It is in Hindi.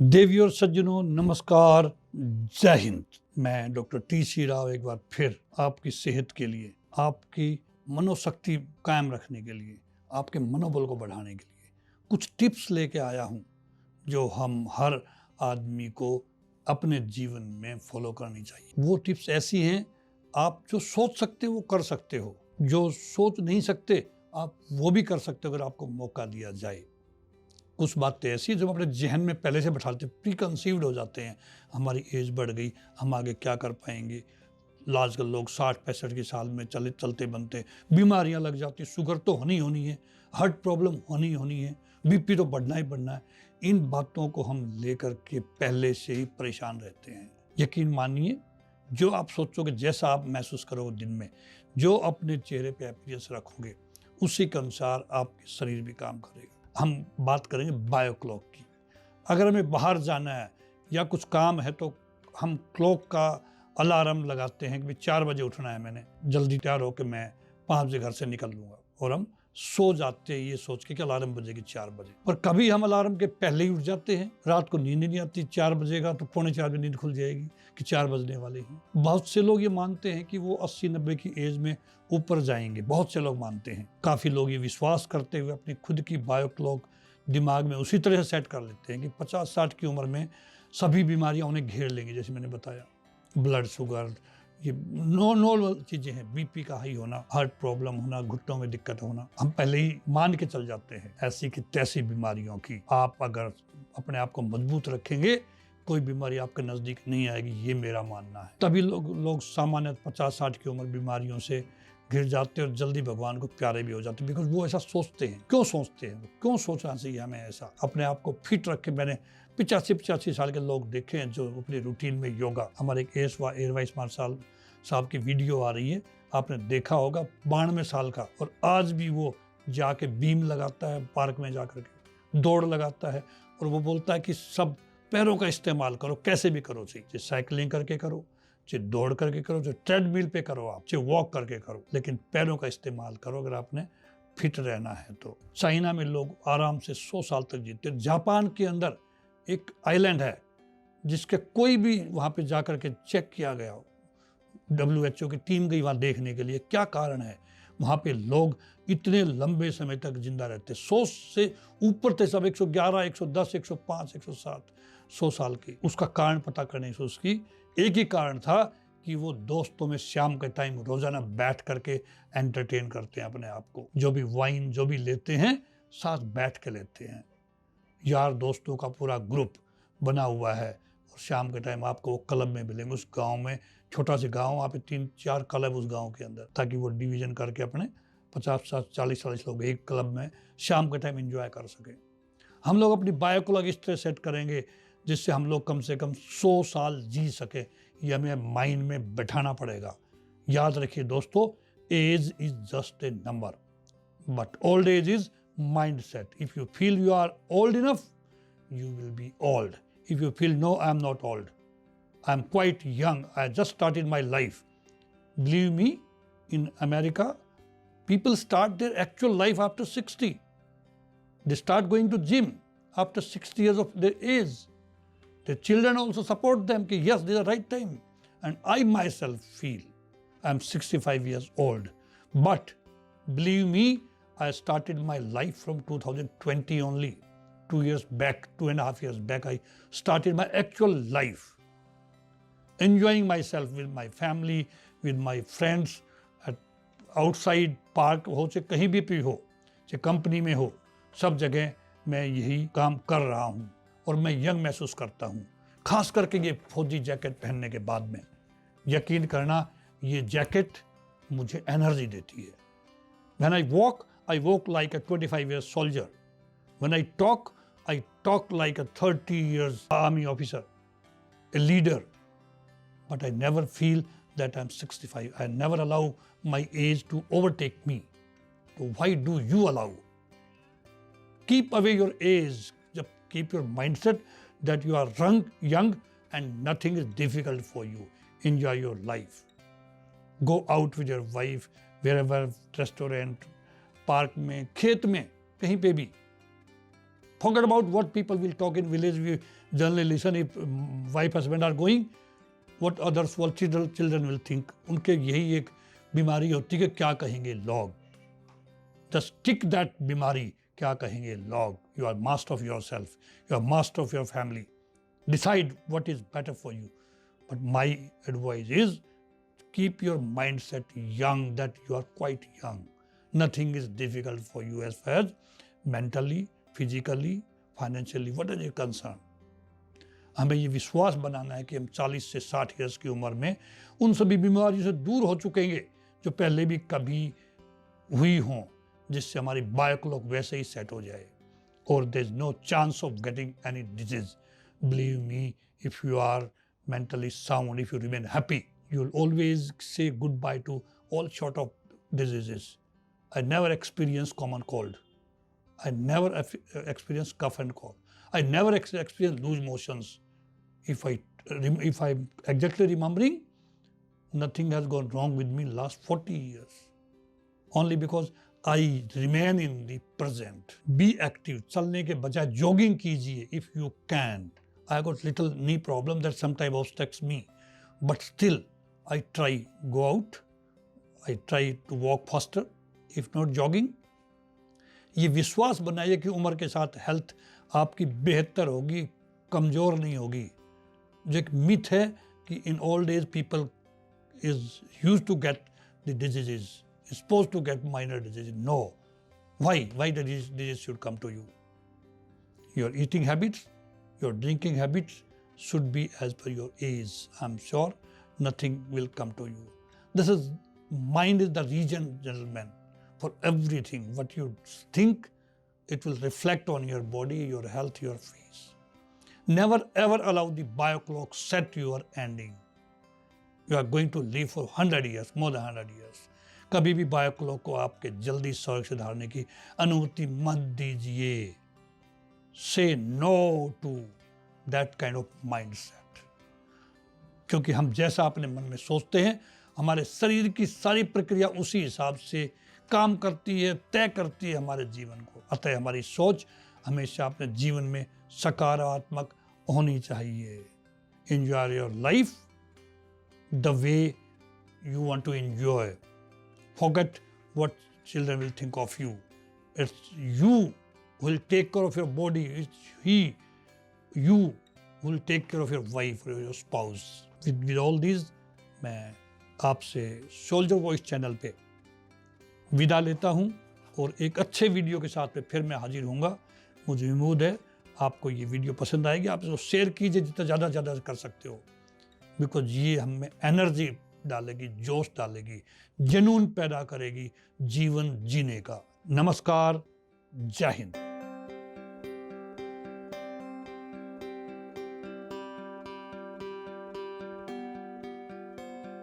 देवियों सज्जनों नमस्कार, जय हिंद। मैं डॉक्टर टी.सी. राव एक बार फिर आपकी सेहत के लिए, आपकी मनोशक्ति कायम रखने के लिए, आपके मनोबल को बढ़ाने के लिए कुछ टिप्स लेके आया हूँ जो हम हर आदमी को अपने जीवन में फॉलो करनी चाहिए। वो टिप्स ऐसी हैं, आप जो सोच सकते हो वो कर सकते हो, जो सोच नहीं सकते आप वो भी कर सकते हो अगर आपको मौका दिया जाए। कुछ बातें ऐसी जो हम अपने जहन में पहले से बैठाते प्री कंसीव्ड हो जाते हैं। हमारी एज बढ़ गई, हम आगे क्या कर पाएंगे। आजकल लोग 60-65 के साल में चलते बनते, बीमारियां लग जाती, शुगर तो होनी है, हार्ट प्रॉब्लम होनी है, बीपी तो बढ़ना ही बढ़ना है। इन बातों को हम लेकर के पहले से ही परेशान रहते हैं। यकीन मानिए, जो आप सोचोगे, जैसा आप महसूस करोगे दिन में, जो अपने चेहरे पे अपीयरेंस रखोगे, उसी के अनुसार आपके शरीर भी काम करेगा। हम बात करेंगे बायो क्लॉक की। अगर हमें बाहर जाना है या कुछ काम है तो हम क्लॉक का अलार्म लगाते हैं कि 4 बजे उठना है, मैंने जल्दी तैयार होकर मैं 5 बजे घर से निकल लूँगा, और हम सो जाते हैं ये सोच के कि अलार्म बजेगी 4 बजे। पर कभी हम अलार्म के पहले ही उठ जाते हैं, रात को नींद नहीं आती, 4 बजेगा तो 3:45 बजे नींद खुल जाएगी कि 4 बजने वाले हैं। बहुत से लोग ये मानते हैं कि वो 80-90 की एज में ऊपर जाएंगे, बहुत से लोग मानते हैं। काफ़ी लोग ये विश्वास करते हुए अपनी खुद की बायो क्लॉक दिमाग में उसी तरह से सेट कर लेते हैं कि 50-60 की उम्र में सभी बीमारियां उन्हें घेर लेंगी। जैसे मैंने बताया, ब्लड शुगर, ये नॉर्मल चीज़ें हैं, बीपी का हाई होना, हार्ट प्रॉब्लम होना, घुटनों में दिक्कत होना, हम पहले ही मान के चल जाते हैं ऐसी की तैसी बीमारियों की। आप अगर अपने आप को मजबूत रखेंगे, कोई बीमारी आपके नज़दीक नहीं आएगी, ये मेरा मानना है। तभी लोग सामान्य 50-60 की उम्र बीमारियों से घिर जाते हैं और जल्दी भगवान को प्यारे भी हो जाते हैं, बिकॉज वो ऐसा सोचते हैं। क्यों सोचते हैं, क्यों सोचना चाहिए हमें ऐसा? अपने आप को फिट रख के, मैंने 85 साल के लोग देखे हैं जो अपनी रूटीन में योगा, हमारे एक एयरवाइस मार्शल साहब की वीडियो आ रही है, आपने देखा होगा, 92 साल का, और आज भी वो जाके बीम लगाता है, पार्क में जाकर के दौड़ लगाता है, और वो बोलता है कि सब पैरों का इस्तेमाल करो, कैसे भी करो, चाहिए साइकिलिंग करके करो, चाहे दौड़ करके करो, चाहे ट्रेडमिल पे करो, आप चाहे वॉक करके करो, लेकिन पैरों का इस्तेमाल करो अगर आपने फिट रहना है तो। चाइना में लोग आराम से 100 साल तक जीते। जापान के अंदर एक आइलैंड है जिसके कोई भी वहाँ पे जाकर के चेक किया गया हो, WHO की टीम गई वहाँ देखने के लिए, क्या कारण है वहाँ पे लोग इतने लंबे समय तक जिंदा रहते। 100 से ऊपर थे सब, 111, 110, 105, 107, 100 साल के। उसका कारण पता करने से उसकी एक ही कारण था कि वो दोस्तों में शाम के टाइम रोजाना बैठ करके एंटरटेन करते हैं अपने आप को। जो भी वाइन जो भी लेते हैं साथ बैठ के लेते हैं, यार दोस्तों का पूरा ग्रुप बना हुआ है, और शाम के टाइम आपको वो क्लब में मिलेंगे। उस गांव में, छोटा सा गांव, वहाँ पे 3-4 क्लब उस गांव के अंदर, ताकि वो डिवीजन करके अपने 50-40 लोग एक क्लब में शाम के टाइम एंजॉय कर सके। हम लोग अपनी बायो क्लॉक इस तरह सेट करेंगे जिससे हम लोग कम से कम 100 साल जी सके। ये हमें माइंड में बैठाना पड़ेगा। याद रखिए दोस्तों, age is just a number, but old age is mind set. If you feel you are old enough, you will be old. If you feel, no, I am not old, I am quite young, I just started my life. Believe me, in America, people start their actual life after 60. They start going to gym after 60 years of their age. Their children also support them, कि yes, this is the right time. And I myself feel I am 65 years old. But believe me, I started my life from 2020 only. 2.5 years back, I started my actual life, enjoying myself with my family, with my friends, at outside park हो, चाहे कहीं भी हो, चाहे कंपनी में हो, सब जगह मैं यही काम कर रहा हूँ और मैं यंग महसूस करता हूँ। खास करके ये फौजी जैकेट पहनने के बाद में, यकीन करना, ये जैकेट मुझे एनर्जी देती है। When I walk like a 25 years soldier. When I talk like a 30 years army officer, a leader. But I never feel that I'm 65. I never allow my age to overtake me. So why do you allow? Keep away your age. Just keep your mindset that you are young and nothing is difficult for you. Enjoy your life. Go out with your wife, wherever, restaurant, park में, खेत में, कहीं पे भी Forget about what people will talk in village. We generally listen if wife husband are going, what others will children will think. उनके यही एक बीमारी होती है कि क्या कहेंगे लोग. Just stick that बीमारी, क्या कहेंगे लोग. You are master of yourself. You are master of your family. Decide what is better for you. But my advice is keep your mindset young, that you are quite young. Nothing is difficult for you as far as mentally, physically, financially, whatever you concerned. हमें ये विश्वास बनाना है कि हम 40 से 60 इयर्स की उम्र में उन सभी बीमारियों से दूर हो चुकेंगे जो पहले भी कभी हुई हों, जिससे हमारी बायोक्लॉक वैसे ही सेट हो जाए. और there is no chance of getting any disease. Believe me, if you are mentally sound, if you remain happy, you will always say goodbye to all sort of diseases. I never experienced common cold. I never experienced cough and cold. I never experienced loose motions. If I'm exactly remembering, nothing has gone wrong with me last 40 years. Only because I remain in the present. Be active. चलने के बजाय jogging कीजिए if you can. I got little knee problem that sometimes obstructs me, but still I try go out. I try to walk faster, if not jogging. ये विश्वास बनाइए कि उम्र के साथ हेल्थ आपकी बेहतर होगी, कमज़ोर नहीं होगी. जो एक मिथ है कि in old age people is used to get the diseases, is supposed to get minor diseases. No. Why the disease should come to you? Your eating habits, your drinking habits should be as per your age. I'm sure nothing will come to you. This is, mind is the region, gentlemen, for everything. What you think, it will reflect on your body, your health, your face. Never ever allow the bioclock set your ending. You are going to live for 100 years, more than 100 years. कभी भी बायोक्लॉक को आपके जल्दी स्वर्ग से धारने की अनुमति मत दीजिए. Say no to that kind of mindset. क्योंकि हम जैसा अपने मन में सोचते हैं, हमारे शरीर की सारी प्रक्रिया उसी हिसाब से काम करती है, तय करती है हमारे जीवन को. अतः हमारी सोच हमेशा अपने जीवन में सकारात्मक होनी चाहिए. Enjoy your life the way you want to enjoy. Forget what children will think of you. It's you who will take care of your body. It's you who will take care of your wife or your spouse. With all these, मैं आपसे सोल्जर वॉइस चैनल पे विदा लेता हूँ और एक अच्छे वीडियो के साथ में फिर मैं हाजिर होऊंगा. मुझे उम्मीद है आपको ये वीडियो पसंद आएगी. आप इसको शेयर कीजिए जितना ज़्यादा कर सकते हो, बिकॉज ये हमें एनर्जी डालेगी, जोश डालेगी, जुनून पैदा करेगी जीवन जीने का. नमस्कार, जय हिंद.